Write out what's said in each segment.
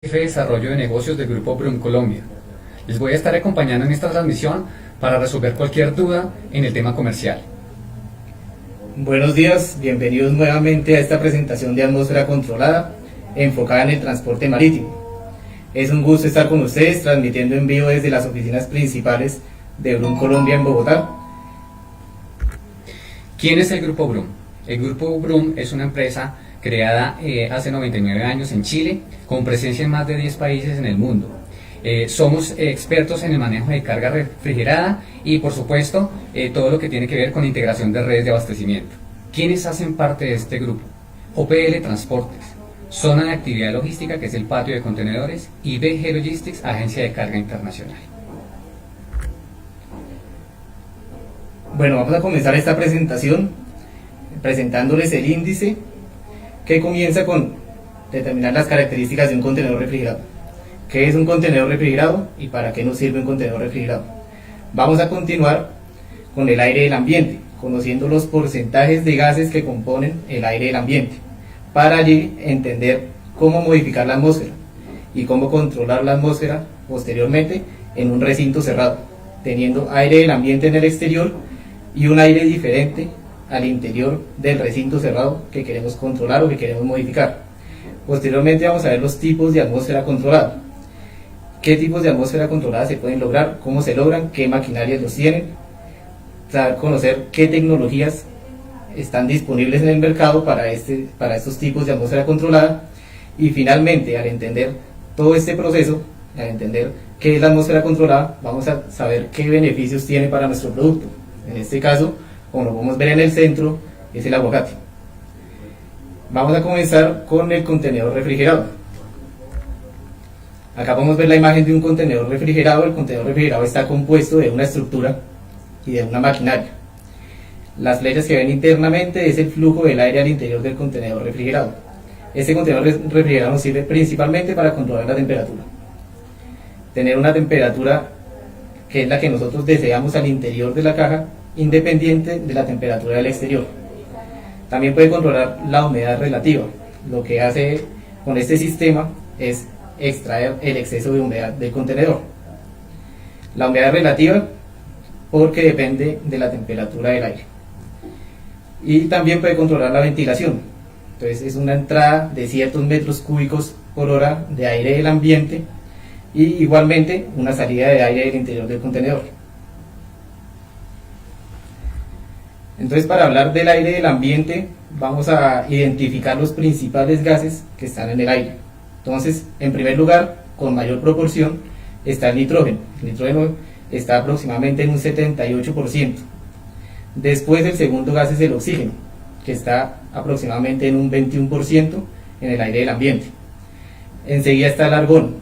Jefe de Desarrollo de Negocios del Grupo Brum Colombia. Les voy a estar acompañando en esta transmisión para resolver cualquier duda en el tema comercial. Buenos días, bienvenidos nuevamente a esta presentación de atmósfera controlada enfocada en el transporte marítimo. Es un gusto estar con ustedes transmitiendo en vivo desde las oficinas principales de Brum Colombia en Bogotá. ¿Quién es el Grupo Brum? El Grupo Brum es una empresa creada hace 99 años en Chile, con presencia en más de 10 países en el mundo. Somos expertos en el manejo de carga refrigerada y, por supuesto, todo lo que tiene que ver con integración de redes de abastecimiento. ¿Quiénes hacen parte de este grupo? OPL Transportes, Zona de Actividad Logística, que es el patio de contenedores, y BG Logistics, Agencia de Carga Internacional. Bueno, vamos a comenzar esta presentación presentándoles el índice que comienza con determinar las características de un contenedor refrigerado. ¿Qué es un contenedor refrigerado y para qué nos sirve un contenedor refrigerado? Vamos a continuar con el aire del ambiente, conociendo los porcentajes de gases que componen el aire del ambiente, para allí entender cómo modificar la atmósfera y cómo controlar la atmósfera posteriormente en un recinto cerrado, teniendo aire del ambiente en el exterior y un aire diferente al interior del recinto cerrado que queremos controlar o que queremos modificar. Posteriormente vamos a ver los tipos de atmósfera controlada. ¿Qué tipos de atmósfera controlada se pueden lograr? ¿Cómo se logran? ¿Qué maquinarias los tienen? Conocer qué tecnologías están disponibles en el mercado para estos tipos de atmósfera controlada. Y finalmente, al entender todo este proceso, al entender qué es la atmósfera controlada, vamos a saber qué beneficios tiene para nuestro producto. En este caso, como lo podemos ver en el centro, es el aguacate. Vamos a comenzar con el contenedor refrigerado. Acá podemos ver la imagen de un contenedor refrigerado. El contenedor refrigerado está compuesto de una estructura y de una maquinaria. Las flechas que ven internamente es el flujo del aire al interior del contenedor refrigerado. Este contenedor refrigerado nos sirve principalmente para controlar la temperatura. Tener una temperatura que es la que nosotros deseamos al interior de la caja, independiente de la temperatura del exterior. También puede controlar la humedad relativa. Lo que hace con este sistema es extraer el exceso de humedad del contenedor. La humedad relativa porque depende de la temperatura del aire. Y también puede controlar la ventilación. Entonces es una entrada de ciertos metros cúbicos por hora de aire del ambiente y igualmente una salida de aire del interior del contenedor. Entonces, para hablar del aire del ambiente, vamos a identificar los principales gases que están en el aire. Entonces, en primer lugar, con mayor proporción, está el nitrógeno. El nitrógeno está aproximadamente en un 78%. Después, el segundo gas es el oxígeno, que está aproximadamente en un 21% en el aire del ambiente. Enseguida está el argón.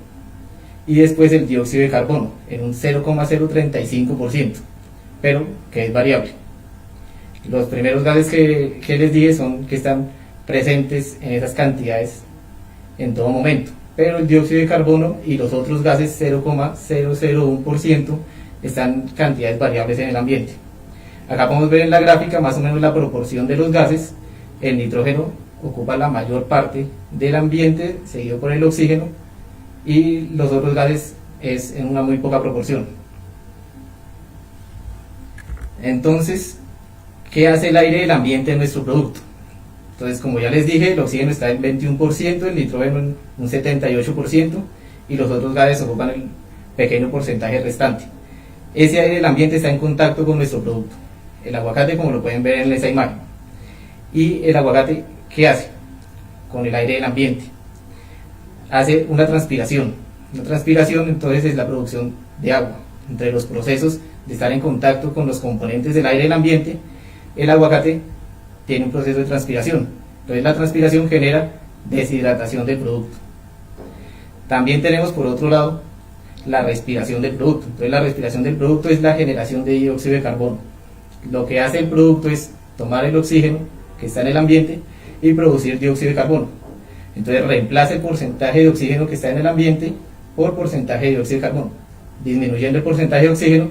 Y después el dióxido de carbono, en un 0,035%, pero que es variable. Los primeros gases que les dije son que están presentes en esas cantidades en todo momento, pero el dióxido de carbono y los otros gases 0,001% están en cantidades variables en el ambiente. Acá podemos ver en la gráfica más o menos la proporción de los gases. El nitrógeno ocupa la mayor parte del ambiente, seguido por el oxígeno, y los otros gases es en una muy poca proporción. Entonces, ¿qué hace el aire del ambiente en nuestro producto? Entonces, como ya les dije, el oxígeno está en 21%, el nitrógeno en un 78% y los otros gases ocupan el pequeño porcentaje restante. Ese aire del ambiente está en contacto con nuestro producto, el aguacate, como lo pueden ver en esa imagen. ¿Y el aguacate qué hace con el aire del ambiente? Hace una transpiración. Una transpiración entonces es la producción de agua. Entre los procesos de estar en contacto con los componentes del aire del ambiente, el aguacate tiene un proceso de transpiración. Entonces la transpiración genera deshidratación del producto. También tenemos por otro lado la respiración del producto. Entonces la respiración del producto es la generación de dióxido de carbono. Lo que hace el producto es tomar el oxígeno que está en el ambiente y producir dióxido de carbono. Entonces reemplaza el porcentaje de oxígeno que está en el ambiente por porcentaje de dióxido de carbono, disminuyendo el porcentaje de oxígeno,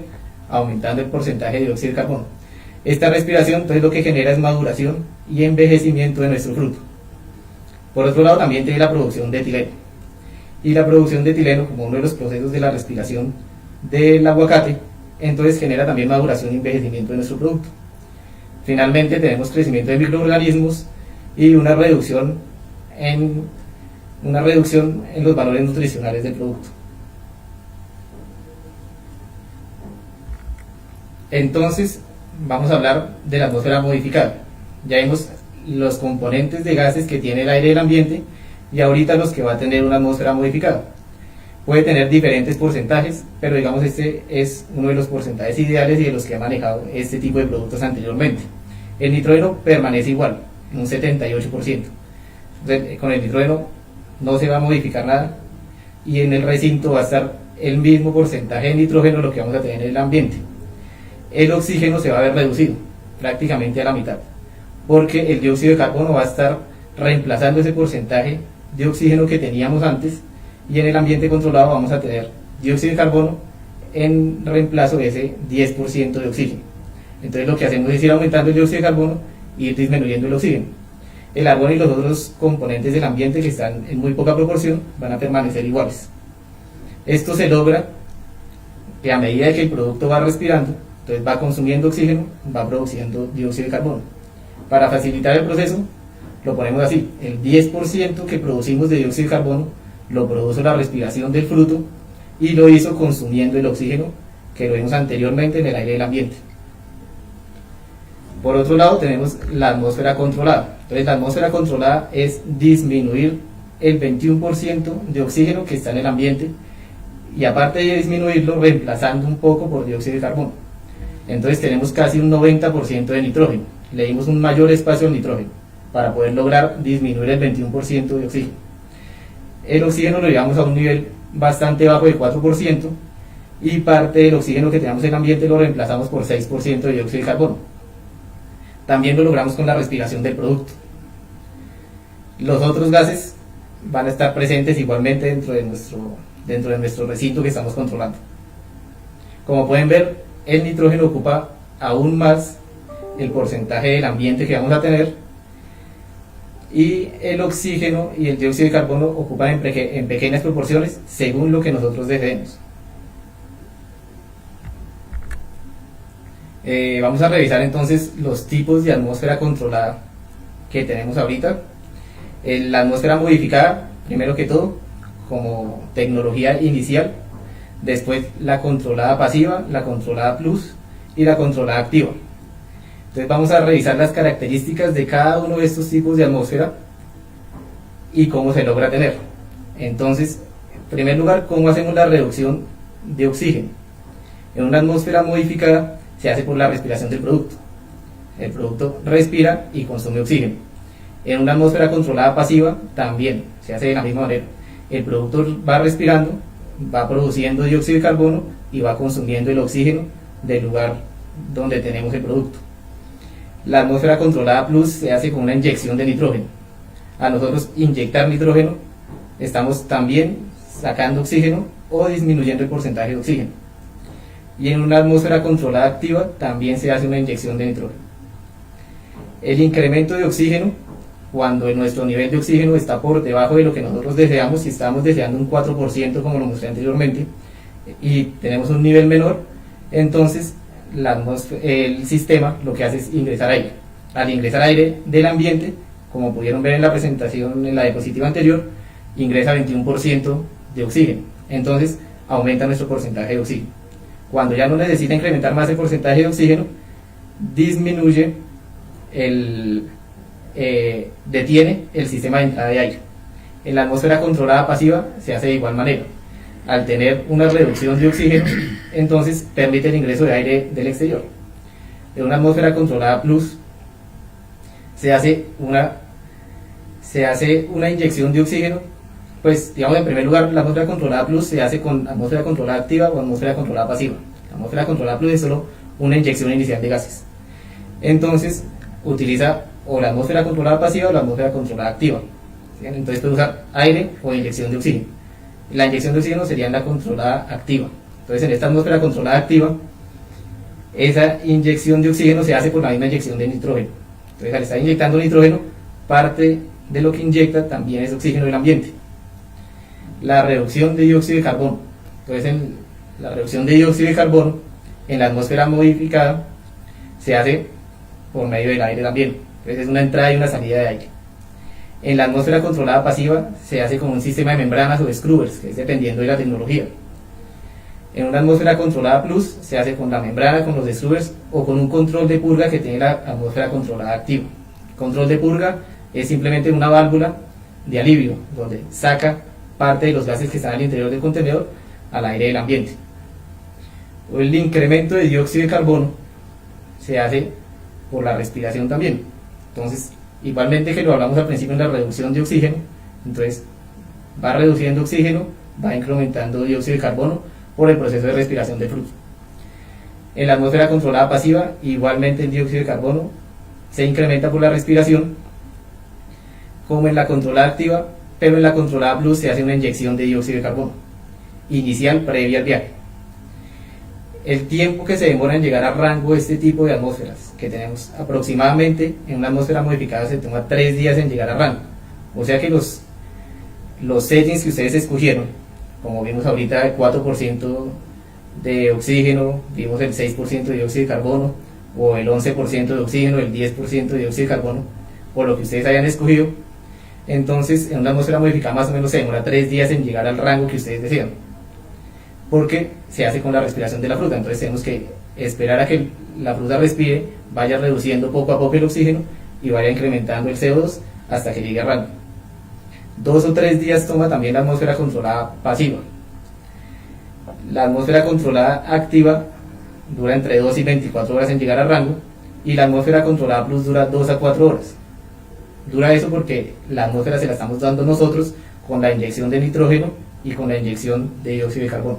aumentando el porcentaje de dióxido de carbono. Esta respiración entonces lo que genera es maduración y envejecimiento de nuestro fruto. Por otro lado, también tiene la producción de etileno. y la producción de etileno como uno de los procesos de la respiración del aguacate, entonces genera también maduración y envejecimiento de nuestro producto. Finalmente tenemos crecimiento de microorganismos y una reducción en los valores nutricionales del producto. Entonces vamos a hablar de la atmósfera modificada. Ya vimos los componentes de gases que tiene el aire del ambiente y ahorita los que va a tener una atmósfera modificada. Puede tener diferentes porcentajes, pero digamos este es uno de los porcentajes ideales y de los que ha manejado este tipo de productos anteriormente. El nitrógeno permanece igual, en un 78%. Entonces, con el nitrógeno no se va a modificar nada y en el recinto va a estar el mismo porcentaje de nitrógeno lo que vamos a tener en el ambiente. El oxígeno se va a ver reducido prácticamente a la mitad, porque el dióxido de carbono va a estar reemplazando ese porcentaje de oxígeno que teníamos antes, y en el ambiente controlado vamos a tener dióxido de carbono en reemplazo de ese 10% de oxígeno. Entonces lo que hacemos es ir aumentando el dióxido de carbono y ir disminuyendo el oxígeno. El argón y los otros componentes del ambiente, que están en muy poca proporción, van a permanecer iguales. Esto se logra que a medida que el producto va respirando, entonces va consumiendo oxígeno, va produciendo dióxido de carbono. Para facilitar el proceso, lo ponemos así: el 10% que producimos de dióxido de carbono lo produjo la respiración del fruto y lo hizo consumiendo el oxígeno que lo vimos anteriormente en el aire del ambiente. Por otro lado tenemos la atmósfera controlada. Entonces la atmósfera controlada es disminuir el 21% de oxígeno que está en el ambiente y aparte de disminuirlo, reemplazando un poco por dióxido de carbono. Entonces tenemos casi un 90% de nitrógeno. Le dimos un mayor espacio al nitrógeno para poder lograr disminuir el 21% de oxígeno. El oxígeno lo llevamos a un nivel bastante bajo del 4% y parte del oxígeno que tenemos en el ambiente lo reemplazamos por 6% de dióxido de carbono. También lo logramos con la respiración del producto. Los otros gases van a estar presentes igualmente dentro de nuestro recinto que estamos controlando. Como pueden ver, el nitrógeno ocupa aún más el porcentaje del ambiente que vamos a tener, y el oxígeno y el dióxido de carbono ocupan en pequeñas proporciones según lo que nosotros deseemos. Vamos a revisar entonces los tipos de atmósfera controlada que tenemos ahorita. La atmósfera modificada, primero que todo, como tecnología inicial, después la controlada pasiva, la controlada plus y la controlada activa. Entonces vamos a revisar las características de cada uno de estos tipos de atmósfera y cómo se logra tener. Entonces, en primer lugar, ¿cómo hacemos la reducción de oxígeno? En una atmósfera modificada se hace por la respiración del producto. El producto respira y consume oxígeno. En una atmósfera controlada pasiva también se hace de la misma manera. El producto va respirando, va produciendo dióxido de carbono y va consumiendo el oxígeno del lugar donde tenemos el producto. La atmósfera controlada plus se hace con una inyección de nitrógeno. A nosotros inyectar nitrógeno, estamos también sacando oxígeno o disminuyendo el porcentaje de oxígeno. Y en una atmósfera controlada activa también se hace una inyección de nitrógeno. El incremento de oxígeno, cuando nuestro nivel de oxígeno está por debajo de lo que nosotros deseamos, si estamos deseando un 4% como lo mostré anteriormente y tenemos un nivel menor, entonces el sistema lo que hace es ingresar aire. Al ingresar aire del ambiente, como pudieron ver en la presentación, en la diapositiva anterior, ingresa 21% de oxígeno. Entonces aumenta nuestro porcentaje de oxígeno. Cuando ya no necesita incrementar más el porcentaje de oxígeno, disminuye detiene el sistema de entrada de aire. En la atmósfera controlada pasiva se hace de igual manera. Al tener una reducción de oxígeno, entonces permite el ingreso de aire del exterior. En una atmósfera controlada plus se hace una inyección de oxígeno. Pues digamos, en primer lugar, la atmósfera controlada plus se hace con atmósfera controlada activa o atmósfera controlada pasiva. La atmósfera controlada plus es solo una inyección inicial de gases. Entonces utiliza o la atmósfera controlada pasiva o la atmósfera controlada activa. ¿Sí? Entonces puede usar aire o inyección de oxígeno. La inyección de oxígeno sería en la controlada activa. Entonces en esta atmósfera controlada activa, esa inyección de oxígeno se hace por la misma inyección de nitrógeno. Entonces al estar inyectando nitrógeno, parte de lo que inyecta también es oxígeno del ambiente. la reducción de dióxido de carbono. Entonces, la reducción de dióxido de carbono en la atmósfera modificada se hace por medio del aire también. Entonces, es una entrada y una salida de aire. En la atmósfera controlada pasiva se hace con un sistema de membranas o scrubbers, que es dependiendo de la tecnología. En una atmósfera controlada plus se hace con la membrana, con los scrubbers o con un control de purga que tiene la atmósfera controlada activa. Control de purga es simplemente una válvula de alivio donde saca parte de los gases que están al interior del contenedor al aire del ambiente. El incremento de dióxido de carbono se hace por la respiración también. Entonces, igualmente que lo hablamos al principio en la reducción de oxígeno, entonces va reduciendo oxígeno, va incrementando dióxido de carbono por el proceso de respiración de flujo. En la atmósfera controlada pasiva, igualmente el dióxido de carbono se incrementa por la respiración, como en la controlada activa, pero en la controlada plus se hace una inyección de dióxido de carbono, inicial previa al viaje. El tiempo que se demora en llegar al rango de este tipo de atmósferas que tenemos aproximadamente en una atmósfera modificada se toma 3 días en llegar al rango. O sea que los settings que ustedes escogieron, como vimos ahorita, el 4% de oxígeno, vimos el 6% de dióxido de carbono, o el 11% de oxígeno, el 10% de dióxido de carbono, o lo que ustedes hayan escogido, entonces en una atmósfera modificada más o menos se demora 3 días en llegar al rango que ustedes desean, porque se hace con la respiración de la fruta. Entonces tenemos que esperar a que la fruta respire, vaya reduciendo poco a poco el oxígeno y vaya incrementando el CO2 hasta que llegue al rango. 2 o 3 días toma también la atmósfera controlada pasiva. La atmósfera controlada activa dura entre 2 y 24 horas en llegar al rango, y la atmósfera controlada plus dura 2 a 4 horas. Dura eso porque la atmósfera se la estamos dando nosotros con la inyección de nitrógeno y con la inyección de dióxido de carbono.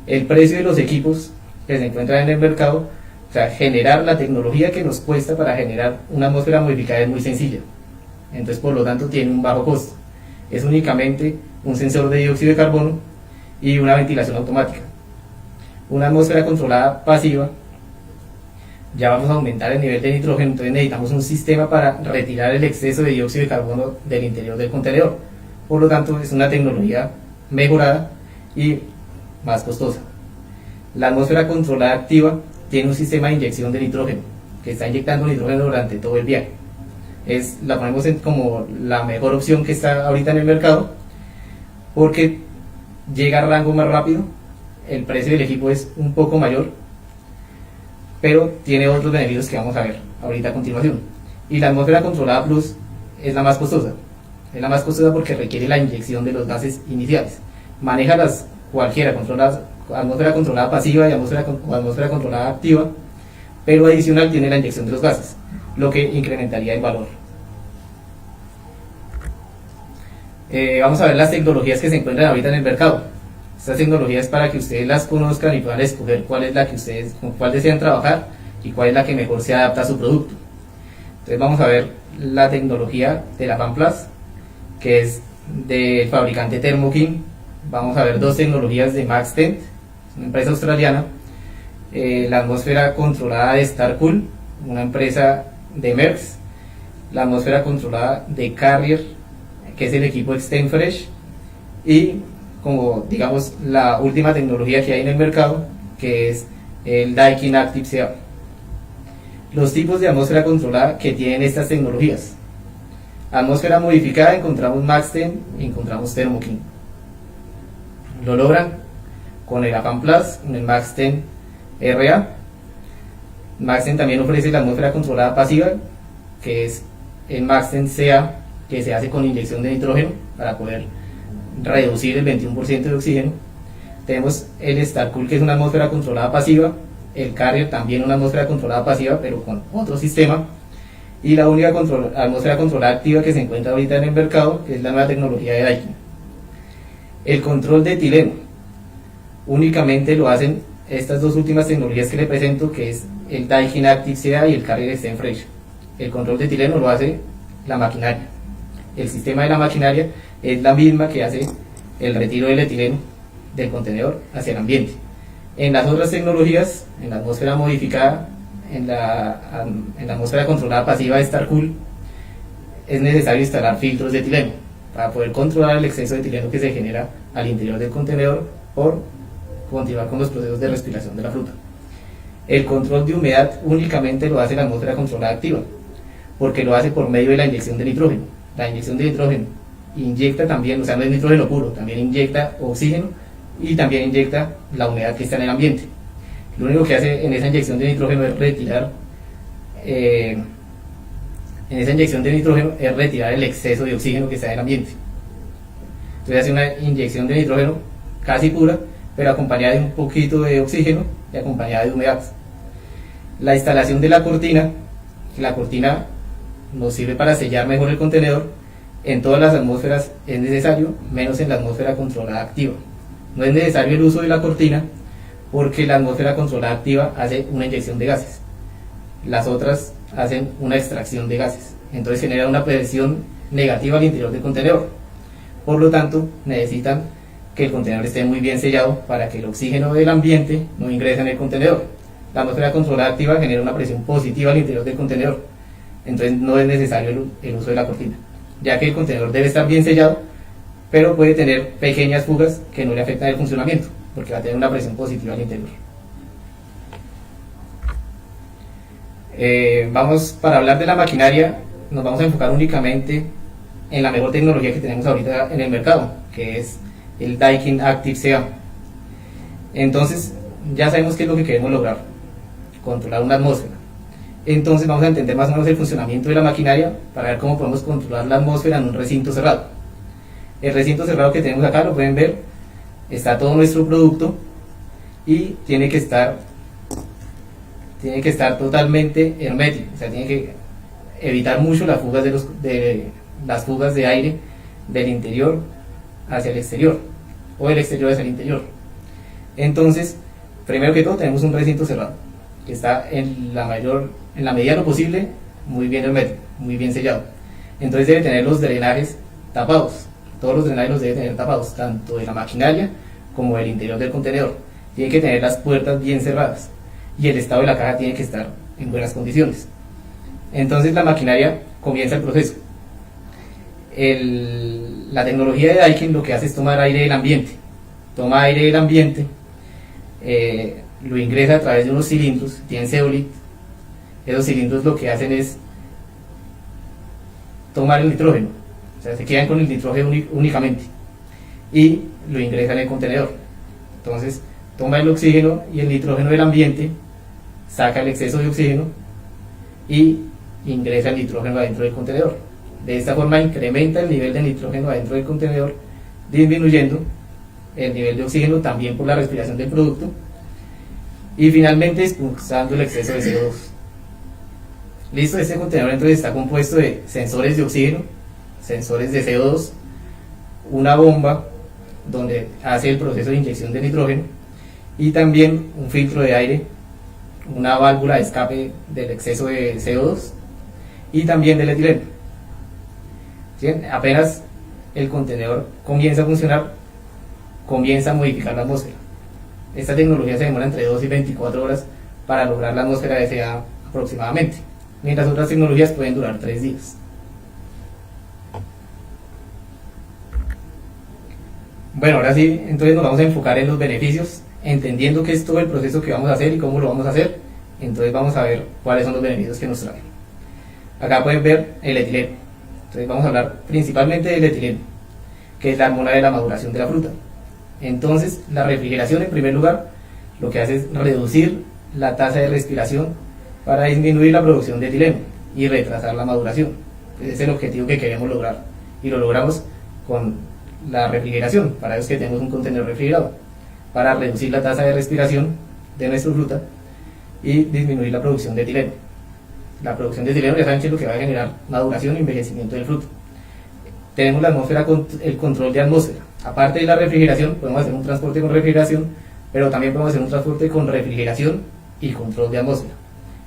El precio de los equipos que se encuentran en el mercado, o sea, generar la tecnología que nos cuesta para generar una atmósfera modificada es muy sencilla. Entonces, por lo tanto, tiene un bajo costo. Es únicamente un sensor de dióxido de carbono y una ventilación automática. Una atmósfera controlada pasiva, ya vamos a aumentar el nivel de nitrógeno, entonces necesitamos un sistema para retirar el exceso de dióxido de carbono del interior del contenedor. Por lo tanto, es una tecnología mejorada y más costosa. La atmósfera controlada activa tiene un sistema de inyección de nitrógeno, que está inyectando nitrógeno durante todo el viaje. La ponemos como la mejor opción que está ahorita en el mercado, porque llega a rango más rápido, el precio del equipo es un poco mayor, pero tiene otros beneficios que vamos a ver ahorita a continuación. Y la atmósfera controlada plus es la más costosa. Es la más costosa porque requiere la inyección de los gases iniciales. Maneja cualquiera, atmósfera controlada pasiva y atmósfera controlada activa, pero adicional tiene la inyección de los gases, lo que incrementaría el valor. Vamos a ver las tecnologías que se encuentran ahorita en el mercado. Estas tecnologías, para que ustedes las conozcan y puedan escoger cuál es la que con cuál desean trabajar y cuál es la que mejor se adapta a su producto. Entonces vamos a ver la tecnología de la FANplus, que es del fabricante Thermo King. Vamos a ver 2 tecnologías de MaxTent, una empresa australiana, la atmósfera controlada de StarCool, una empresa de Merck, la atmósfera controlada de Carrier, que es el equipo XtendFresh, y como digamos la última tecnología que hay en el mercado, que es el Daikin Active CA. Los tipos de atmósfera controlada que tienen estas tecnologías: atmósfera modificada encontramos MaxTent y encontramos Thermo King. Lo logran con el FANplus, con el MaxTent RA. MaxTent también ofrece la atmósfera controlada pasiva, que es el MaxTent CA, que se hace con inyección de nitrógeno para poder reducir el 21% de oxígeno. Tenemos el StarCool, que es una atmósfera controlada pasiva, el Carrier también una atmósfera controlada pasiva, pero con otro sistema, y la única atmósfera controlada activa que se encuentra ahorita en el mercado, que es la nueva tecnología de Daikin. El control de etileno únicamente lo hacen estas 2 últimas tecnologías que le presento, que es el Daikin Active CA y el Carrier XtendFresh. El control de etileno lo hace la maquinaria. El sistema de la maquinaria es la misma que hace el retiro del etileno del contenedor hacia el ambiente. En las otras tecnologías, en la atmósfera modificada, en la atmósfera controlada pasiva de StarCool, es necesario instalar filtros de etileno. para poder controlar el exceso de etileno que se genera al interior del contenedor por continuar con los procesos de respiración de la fruta. El control de humedad únicamente lo hace la atmósfera controlada activa, porque lo hace por medio de la inyección de nitrógeno. La inyección de nitrógeno inyecta también, o sea, no es nitrógeno puro, también inyecta oxígeno y también inyecta la humedad que está en el ambiente. Lo único que hace en esa inyección de nitrógeno es retirar el exceso de oxígeno que está en el ambiente. Entonces hace una inyección de nitrógeno casi pura, pero acompañada de un poquito de oxígeno y acompañada de humedad. La instalación de la cortina nos sirve para sellar mejor el contenedor. En todas las atmósferas es necesario, menos en la atmósfera controlada activa. No es necesario el uso de la cortina porque la atmósfera controlada activa hace una inyección de gases. Las otras hacen una extracción de gases. Entonces genera una presión negativa al interior del contenedor. Por lo tanto, necesitan que el contenedor esté muy bien sellado para que el oxígeno del ambiente no ingrese en el contenedor. La atmósfera controlada activa genera una presión positiva al interior del contenedor. Entonces no es necesario el uso de la cortina, ya que el contenedor debe estar bien sellado, pero puede tener pequeñas fugas que no le afectan el funcionamiento, porque va a tener una presión positiva al interior. Para hablar de la maquinaria, nos vamos a enfocar únicamente en la mejor tecnología que tenemos ahorita en el mercado, que es el Daikin Active CA. Entonces, ya sabemos qué es lo que queremos lograr: controlar una atmósfera. Entonces vamos a entender más o menos el funcionamiento de la maquinaria para ver cómo podemos controlar la atmósfera en un recinto cerrado. El recinto cerrado que tenemos acá, lo pueden ver, está todo nuestro producto y tiene que estar totalmente hermético, o sea, tiene que evitar mucho las fugas de aire del interior hacia el exterior o del exterior hacia el interior. Entonces, primero que todo, tenemos un recinto cerrado que está en la medida de lo posible muy bien hermético, muy bien sellado. Entonces debe tener los drenajes tapados. Todos los drenajes los debe tener tapados, tanto de la maquinaria como del interior del contenedor. Tiene que tener las puertas bien cerradas y el estado de la caja tiene que estar en buenas condiciones. Entonces la maquinaria comienza el proceso. La tecnología de Daikin lo que hace es tomar aire del ambiente. Toma aire del ambiente, lo ingresa a través de unos cilindros, tienen zeolite. Esos cilindros lo que hacen es tomar el nitrógeno, o sea, se quedan con el nitrógeno únicamente y lo ingresa en el contenedor. Entonces toma el oxígeno y el nitrógeno del ambiente, saca el exceso de oxígeno y ingresa el nitrógeno adentro del contenedor. De esta forma incrementa el nivel de nitrógeno adentro del contenedor, disminuyendo el nivel de oxígeno también por la respiración del producto y finalmente expulsando el exceso de CO2. Listo, este contenedor entonces está compuesto de sensores de oxígeno, sensores de CO2, una bomba donde hace el proceso de inyección de nitrógeno y también un filtro de aire, una válvula de escape del exceso de CO2 y también del etileno. ¿Sí? Apenas el contenedor comienza a funcionar, comienza a modificar la atmósfera. Esta tecnología se demora entre 2 y 24 horas para lograr la atmósfera deseada aproximadamente, mientras otras tecnologías pueden durar 3 días. Bueno, ahora sí, entonces nos vamos a enfocar en los beneficios, entendiendo qué es todo el proceso que vamos a hacer y cómo lo vamos a hacer. Entonces vamos a ver cuáles son los beneficios que nos trae. Acá pueden ver el etileno. Entonces vamos a hablar principalmente del etileno, que es la hormona de la maduración de la fruta. Entonces la refrigeración, en primer lugar, lo que hace es reducir la tasa de respiración para disminuir la producción de etileno y retrasar la maduración. Ese es el objetivo que queremos lograr y lo logramos con la refrigeración. Para eso es que tenemos un contenedor refrigerado, para reducir la tasa de respiración de nuestra fruta y disminuir la producción de etileno. La producción de etileno, ya saben que es lo que va a generar maduración y envejecimiento del fruto. Tenemos la atmósfera con el control de atmósfera. Aparte de la refrigeración, podemos hacer un transporte con refrigeración, pero también podemos hacer un transporte con refrigeración y control de atmósfera.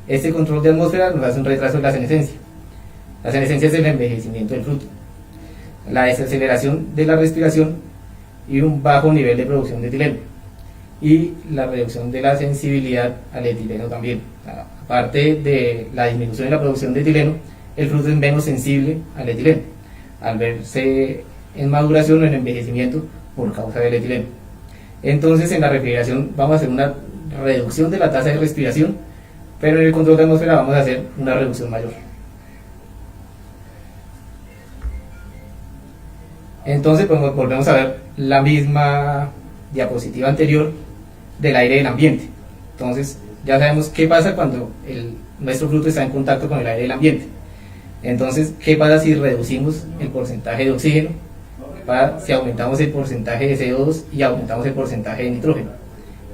Este control de atmósfera nos hace un retraso en la senescencia. La senescencia es el envejecimiento del fruto, la desaceleración de la respiración y un bajo nivel de producción de etileno, y la reducción de la sensibilidad al etileno también. Aparte de la disminución de la producción de etileno, el fruto es menos sensible al etileno. Al verse en maduración o en envejecimiento por causa del etileno. Entonces en la refrigeración vamos a hacer una reducción de la tasa de respiración, pero en el control de atmósfera vamos a hacer una reducción mayor. Entonces pues, volvemos a ver la misma diapositiva anterior del aire del ambiente. Entonces ya sabemos qué pasa cuando nuestro fruto está en contacto con el aire del ambiente. Entonces, ¿qué pasa si reducimos el porcentaje de oxígeno? ¿Qué pasa si aumentamos el porcentaje de CO2 y aumentamos el porcentaje de nitrógeno?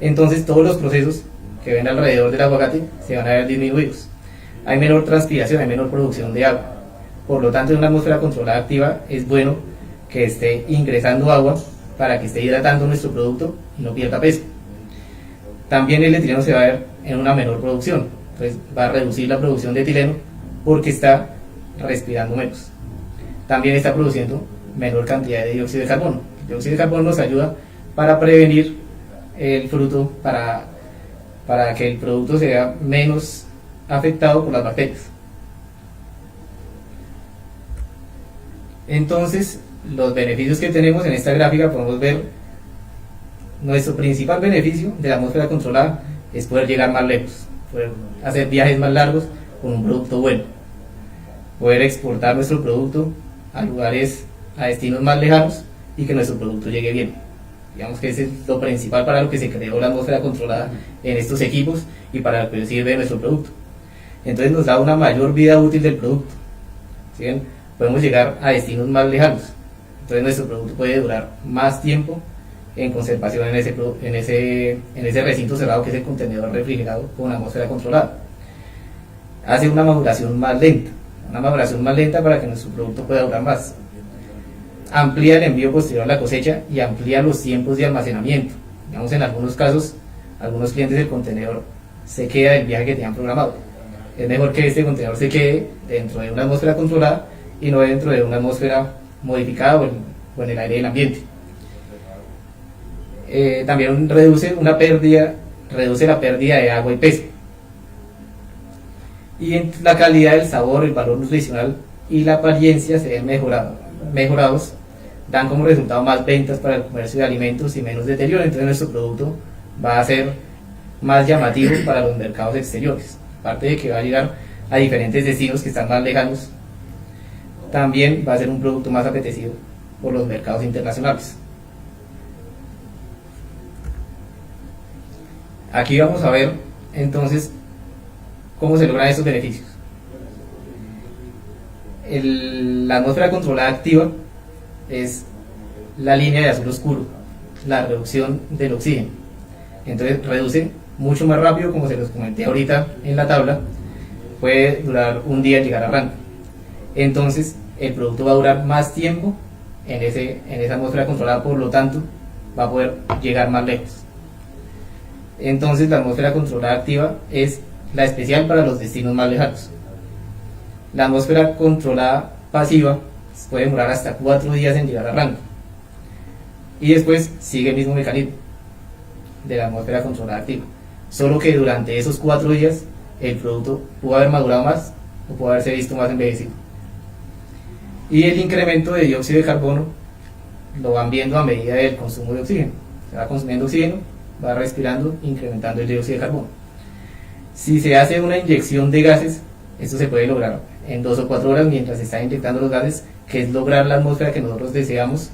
Entonces todos los procesos que ven alrededor del aguacate se van a ver disminuidos. Hay menor transpiración, hay menor producción de agua. Por lo tanto, en una atmósfera controlada activa es bueno que esté ingresando agua para que esté hidratando nuestro producto y no pierda peso. También el etileno se va a ver en una menor producción, entonces va a reducir la producción de etileno porque está respirando menos. También está produciendo menor cantidad de dióxido de carbono. El dióxido de carbono nos ayuda para prevenir el fruto, para que el producto sea menos afectado por las bacterias. Entonces, los beneficios que tenemos en esta gráfica, podemos ver nuestro principal beneficio de la atmósfera controlada es poder llegar más lejos, poder hacer viajes más largos con un producto bueno, poder exportar nuestro producto a lugares, a destinos más lejanos y que nuestro producto llegue bien. Digamos que ese es lo principal para lo que se creó la atmósfera controlada en estos equipos y para lo que sirve nuestro producto. Entonces nos da una mayor vida útil del producto. ¿Sí ven? Podemos llegar a destinos más lejanos. Entonces nuestro producto puede durar más tiempo en conservación en ese recinto cerrado que es el contenedor refrigerado con atmósfera controlada. Hace una maduración más lenta para que nuestro producto pueda durar más. Amplía el envío posterior a la cosecha y amplía los tiempos de almacenamiento. Digamos, en algunos casos, algunos clientes del contenedor se queda del viaje que tenían programado. Es mejor que este contenedor se quede dentro de una atmósfera controlada y no dentro de una atmósfera modificada o en el aire del ambiente. También reduce la pérdida de agua y peso. Y en la calidad del sabor, el valor nutricional y la apariencia se ven mejorados, dan como resultado más ventas para el comercio de alimentos y menos deterioro. Entonces nuestro producto va a ser más llamativo para los mercados exteriores. Aparte de que va a llegar a diferentes destinos que están más lejanos, también va a ser un producto más apetecido por los mercados internacionales. Aquí vamos a ver entonces cómo se logran estos beneficios. La atmósfera controlada activa es la línea de azul oscuro, la reducción del oxígeno. Entonces reduce mucho más rápido, como se los comenté ahorita en la tabla, puede durar un día en llegar a rango. Entonces el producto va a durar más tiempo en esa atmósfera controlada, por lo tanto va a poder llegar más lejos. Entonces la atmósfera controlada activa es la especial para los destinos más lejanos. La atmósfera controlada pasiva puede demorar hasta 4 días en llegar a rango. Y después sigue el mismo mecanismo de la atmósfera controlada activa. Solo que durante esos 4 días el producto pudo haber madurado más o pudo haberse visto más envejecido. Y el incremento de dióxido de carbono lo van viendo a medida del consumo de oxígeno. Se va consumiendo oxígeno, va respirando, incrementando el dióxido de carbono. Si se hace una inyección de gases, esto se puede lograr en 2 o 4 horas mientras se está inyectando los gases, que es lograr la atmósfera que nosotros deseamos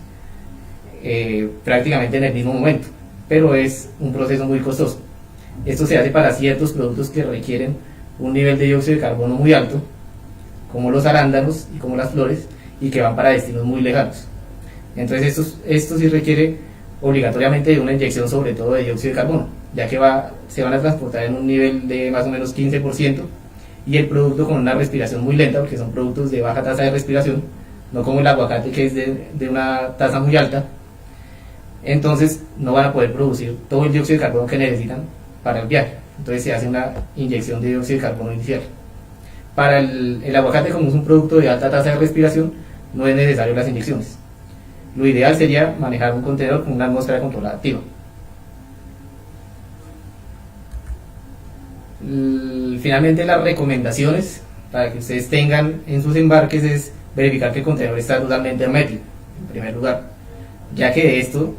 prácticamente en el mismo momento, pero es un proceso muy costoso. Esto se hace para ciertos productos que requieren un nivel de dióxido de carbono muy alto, como los arándanos y como las flores, y que van para destinos muy lejanos. Entonces esto sí requiere obligatoriamente de una inyección, sobre todo de dióxido de carbono, ya que se van a transportar en un nivel de más o menos 15%, y el producto con una respiración muy lenta, porque son productos de baja tasa de respiración, no como el aguacate que es de una tasa muy alta. Entonces no van a poder producir todo el dióxido de carbono que necesitan para el viaje. Entonces se hace una inyección de dióxido de carbono inicial. Para el aguacate, como es un producto de alta tasa de respiración, no es necesario las inyecciones. Lo ideal sería manejar un contenedor con una atmósfera controlada activa. Finalmente, las recomendaciones para que ustedes tengan en sus embarques es verificar que el contenedor está totalmente hermético. primer lugar, ya que de esto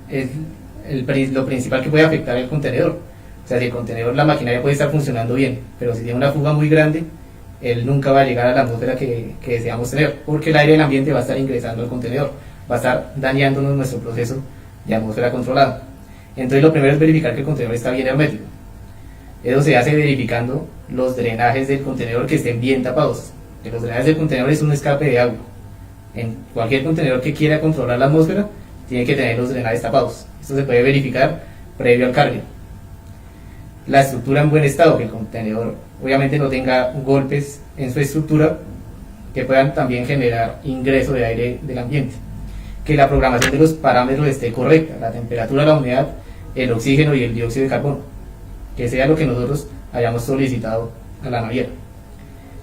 es lo principal que puede afectar el contenedor. O sea, si el contenedor, la maquinaria puede estar funcionando bien, pero si tiene una fuga muy grande, él nunca va a llegar a la atmósfera que deseamos tener, porque el aire del ambiente va a estar ingresando al contenedor, va a estar dañándonos nuestro proceso de atmósfera controlada. Entonces lo primero es verificar que el contenedor está bien hermético. Eso se hace verificando los drenajes del contenedor que estén bien tapados. Que los drenajes del contenedor es un escape de agua. En cualquier contenedor que quiera controlar la atmósfera, tiene que tener los drenajes tapados. Esto se puede verificar previo al cargue. La estructura en buen estado, que el contenedor obviamente no tenga golpes en su estructura que puedan también generar ingreso de aire del ambiente. Que la programación de los parámetros esté correcta, la temperatura, la humedad, el oxígeno y el dióxido de carbono. Que sea lo que nosotros hayamos solicitado a la naviera.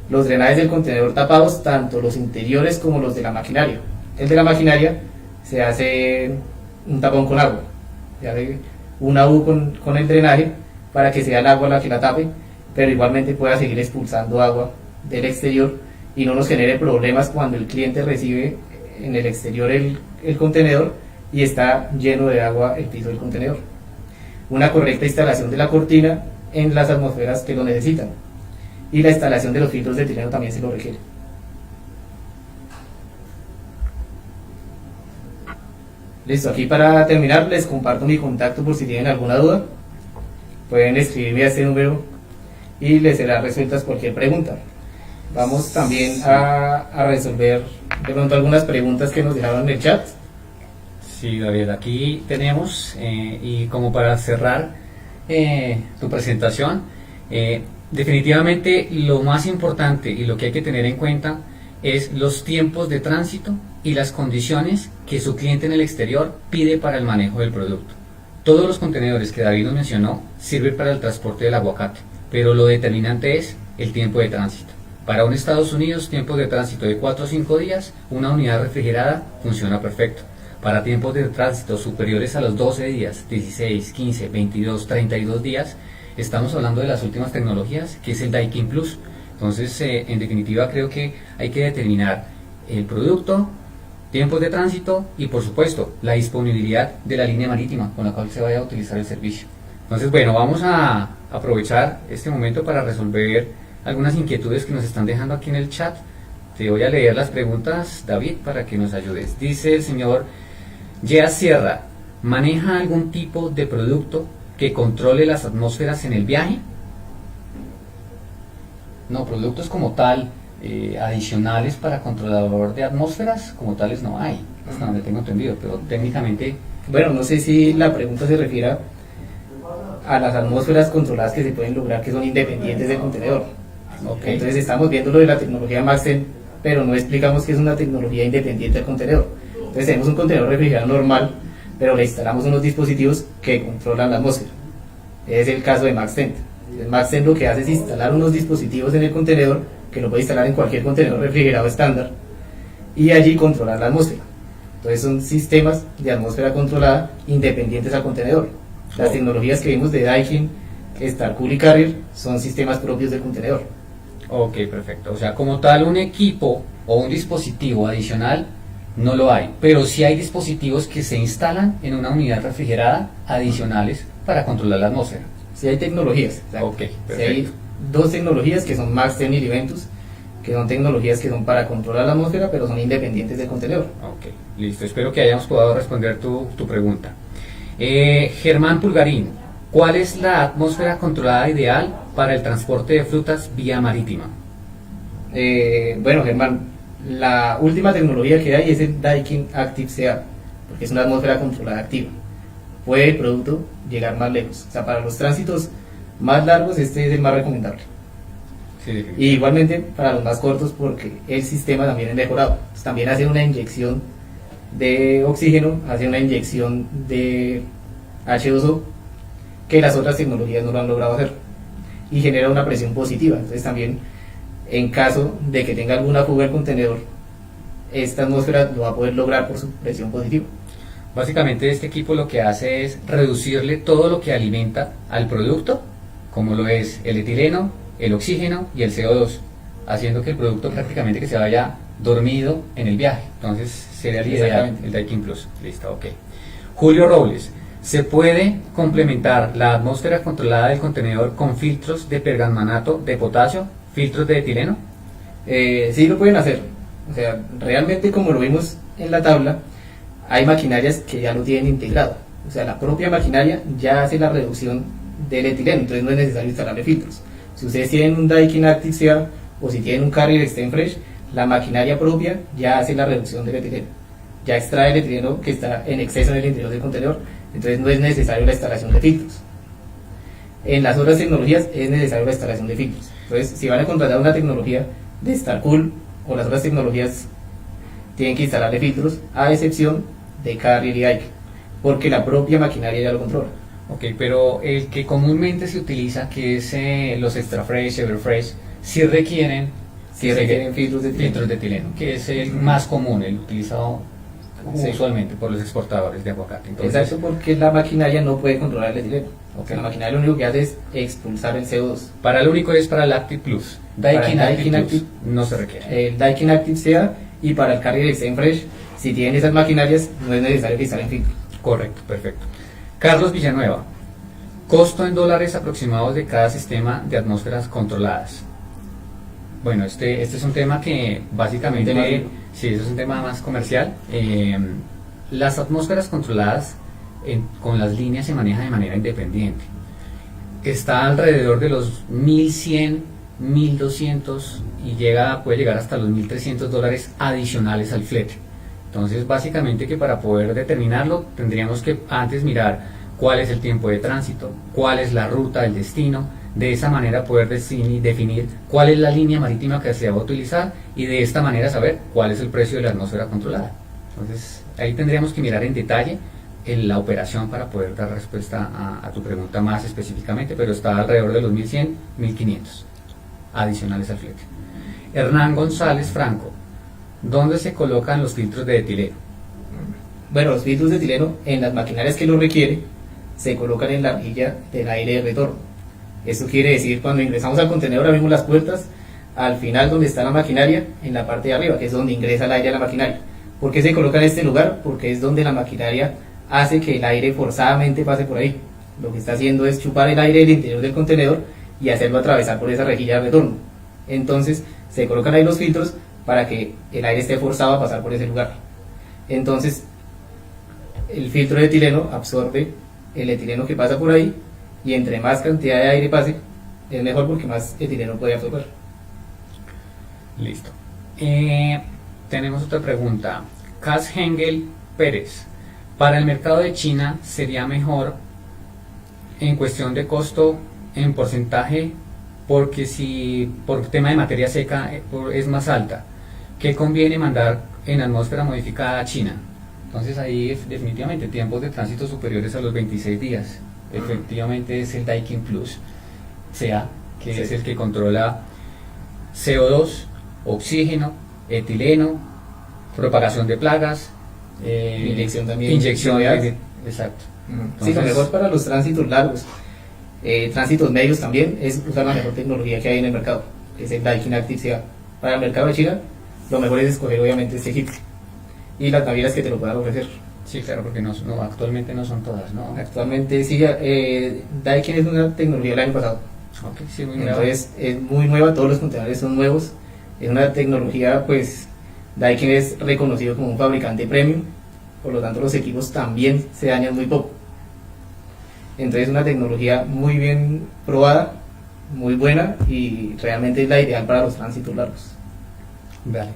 Los drenajes del contenedor tapados, tanto los interiores como los de la maquinaria. El de la maquinaria se hace un tapón con agua, se hace una U con el drenaje para que sea el agua la que la tape, pero igualmente pueda seguir expulsando agua del exterior y no nos genere problemas cuando el cliente recibe en el exterior el contenedor y está lleno de agua el piso del contenedor. Una correcta instalación de la cortina en las atmósferas que lo necesitan, y la instalación de los filtros de etileno también se lo requiere. Listo, aquí para terminar les comparto mi contacto por si tienen alguna duda. Pueden escribirme a este número y les será resueltas cualquier pregunta. Vamos también a resolver de pronto algunas preguntas que nos dejaron en el chat. Sí, David, aquí tenemos, y como para cerrar tu presentación, definitivamente lo más importante y lo que hay que tener en cuenta es los tiempos de tránsito y las condiciones que su cliente en el exterior pide para el manejo del producto. Todos los contenedores que David nos mencionó sirven para el transporte del aguacate, pero lo determinante es el tiempo de tránsito. Para un Estados Unidos, tiempos de tránsito de 4 o 5 días, una unidad refrigerada funciona perfecto. Para tiempos de tránsito superiores a los 12 días, 16, 15, 22, 32 días, estamos hablando de las últimas tecnologías, que es el Daikin Plus. Entonces, en definitiva, creo que hay que determinar el producto, tiempos de tránsito y, por supuesto, la disponibilidad de la línea marítima con la cual se vaya a utilizar el servicio. Entonces, bueno, vamos a aprovechar este momento para resolver algunas inquietudes que nos están dejando aquí en el chat. Te voy a leer las preguntas, David, para que nos ayudes. Dice el señor Yea Sierra, ¿maneja algún tipo de producto que controle las atmósferas en el viaje? No, productos como tal, adicionales para controlador de atmósferas, como tales no hay, hasta donde tengo entendido, pero técnicamente... Bueno, no sé si la pregunta se refiere a las atmósferas controladas que se pueden lograr, que son independientes del contenedor. Okay. Entonces estamos viendo lo de la tecnología Maxten, pero no explicamos que es una tecnología independiente del contenedor. Entonces tenemos un contenedor refrigerado normal, pero le instalamos unos dispositivos que controlan la atmósfera. Es el caso de Maxten. Maxten lo que hace es instalar unos dispositivos en el contenedor, que lo puede instalar en cualquier contenedor refrigerado estándar, y allí controlar la atmósfera. Entonces son sistemas de atmósfera controlada independientes al contenedor. Las tecnologías que vimos de Daikin, Starcool y Carrier son sistemas propios del contenedor. Ok, perfecto. O sea, como tal un equipo o un dispositivo adicional no lo hay, pero sí hay dispositivos que se instalan en una unidad refrigerada adicionales para controlar la atmósfera. Sí hay tecnologías. Ok, perfecto. Sí hay dos tecnologías que son Maxten y Liventus, que son tecnologías que son para controlar la atmósfera, pero son independientes del contenedor. Ok, listo. Espero que hayamos podido responder tu pregunta. Germán Pulgarín, ¿cuál es la atmósfera controlada ideal para el transporte de frutas vía marítima? Bueno, Germán, la última tecnología que hay es el Daikin Active CA, porque es una atmósfera controlada activa. Puede el producto llegar más lejos. O sea, para los tránsitos más largos este es el más recomendable. Sí, y igualmente para los más cortos, porque el sistema también es mejorado. Entonces, también hace una inyección de oxígeno, hace una inyección de H2O que las otras tecnologías no lo han logrado hacer, y genera una presión positiva. Entonces también, en caso de que tenga alguna fuga el contenedor, esta atmósfera lo va a poder lograr por su presión positiva. Básicamente este equipo lo que hace es reducirle todo lo que alimenta al producto, como lo es el etileno, el oxígeno y el CO2, haciendo que el producto prácticamente que se vaya dormido en el viaje. Entonces sería el ideal, Exactamente. el Daikin Plus. Listo, ok. Julio Robles, ¿se puede complementar la atmósfera controlada del contenedor con filtros de pergamanato de potasio, filtros de etileno? Sí lo pueden hacer. O sea, realmente como lo vimos en la tabla, hay maquinarias que ya lo tienen integrado. O sea, la propia maquinaria ya hace la reducción del etileno, entonces no es necesario instalarle filtros. Si ustedes tienen un Daikin Active CA o si tienen un Carrier Extend Fresh, la maquinaria propia ya hace la reducción del etileno. Ya extrae el etileno que está en exceso en el interior del contenedor, entonces no es necesario la instalación de filtros. En las otras tecnologías es necesario la instalación de filtros. Entonces, si van a contratar una tecnología de Starcool o las otras tecnologías, tienen que instalarle filtros, a excepción de Carrier y Daikin, porque la propia maquinaria ya lo controla. Ok, pero el que comúnmente se utiliza, que es los Extra Fresh, Everfresh, sí requieren, Filtros de etileno. filtros de etileno, que es el más común, el utilizado Sí. usualmente por los exportadores de aguacate. Entonces, Exacto, porque la maquinaria no puede controlar el etileno. Ok. La maquinaria lo único que hace es expulsar el CO2. para lo único es para el Active Plus. Para Daikin el Active Daikin Plus Active, no se requiere. El Daikin Active CA y para el Carrier Extend Fresh, si tienen esas maquinarias, no es necesario que instalen filtros. Correcto, perfecto. Carlos Villanueva, costo en dólares aproximados de cada sistema de atmósferas controladas. Bueno, este es un tema que básicamente, Un tema sí, eso es un tema más comercial. Las atmósferas controladas con las líneas se manejan de manera independiente. Está alrededor de los 1100, 1200 y puede llegar hasta los $1300 adicionales al flete. Entonces, básicamente que para poder determinarlo tendríamos que antes mirar cuál es el tiempo de tránsito, cuál es la ruta del destino, de esa manera poder definir cuál es la línea marítima que se va a utilizar y de esta manera saber cuál es el precio de la atmósfera controlada. Entonces, ahí tendríamos que mirar en detalle la operación para poder dar respuesta a tu pregunta más específicamente, pero está alrededor de los 1100, 1500 adicionales al flete. Hernán González Franco, ¿dónde se colocan los filtros de etileno? Bueno, los filtros de etileno en las maquinarias que lo requiere se colocan en la rejilla del aire de retorno. Esto quiere decir, cuando ingresamos al contenedor abrimos las puertas, al final donde está la maquinaria, en la parte de arriba, que es donde ingresa el aire a la maquinaria. ¿Por qué se coloca en este lugar? Porque es donde la maquinaria hace que el aire forzadamente pase por ahí. Lo que está haciendo es chupar el aire del interior del contenedor y hacerlo atravesar por esa rejilla de retorno. Entonces se colocan ahí los filtros para que el aire esté forzado a pasar por ese lugar. Entonces el filtro de etileno absorbe el etileno que pasa por ahí y entre más cantidad de aire pase es mejor porque más etileno puede absorber. Listo. Tenemos otra pregunta. Cas Hengel Pérez, para el mercado de China sería mejor en cuestión de costo en porcentaje, porque si por tema de materia seca es más alta, ¿qué conviene mandar en atmósfera modificada a China? Entonces ahí definitivamente tiempos de tránsito superiores a los 26 días. Efectivamente es el Daikin Plus CA, que Sí. es el que controla CO2, oxígeno, etileno, propagación de plagas, Inyección también. inyección, Novedad. exacto. Sí, lo Entonces- mejor para los tránsitos largos, tránsitos medios también, es usar la mejor tecnología que hay en el mercado, que es el Daikin Active CA. Para el mercado de China, lo mejor es escoger obviamente este equipo y las navieras que te lo puedan ofrecer. Sí, claro, porque actualmente no son todas, ¿no? Actualmente sí, Daikin es una tecnología del año pasado, Ok, sí, muy nueva. entonces es muy nueva, todos los contenedores son nuevos, es una tecnología, pues Daikin es reconocido como un fabricante premium, por lo tanto los equipos también se dañan muy poco. Entonces es una tecnología muy bien probada, muy buena y realmente es la ideal para los tránsitos largos. Vale.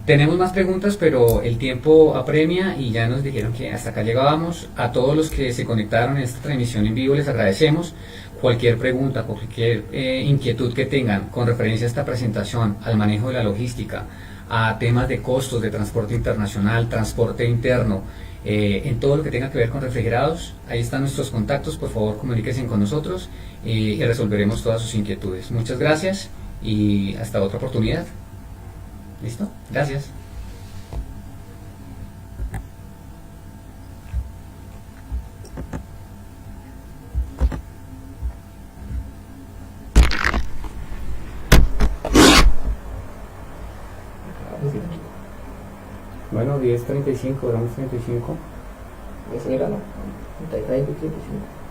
Tenemos más preguntas, pero el tiempo apremia y ya nos dijeron que hasta acá llegábamos. A todos los que se conectaron en esta transmisión en vivo les agradecemos. Cualquier pregunta, cualquier inquietud que tengan con referencia a esta presentación, al manejo de la logística, a temas de costos de transporte internacional, transporte interno, en todo lo que tenga que ver con refrigerados, ahí están nuestros contactos, por favor comuníquense con nosotros y resolveremos todas sus inquietudes. Muchas gracias y hasta otra oportunidad. ¿Listo? Gracias. Bueno, 10.35, gramos 35. Eso era, ¿no? 35 y 35.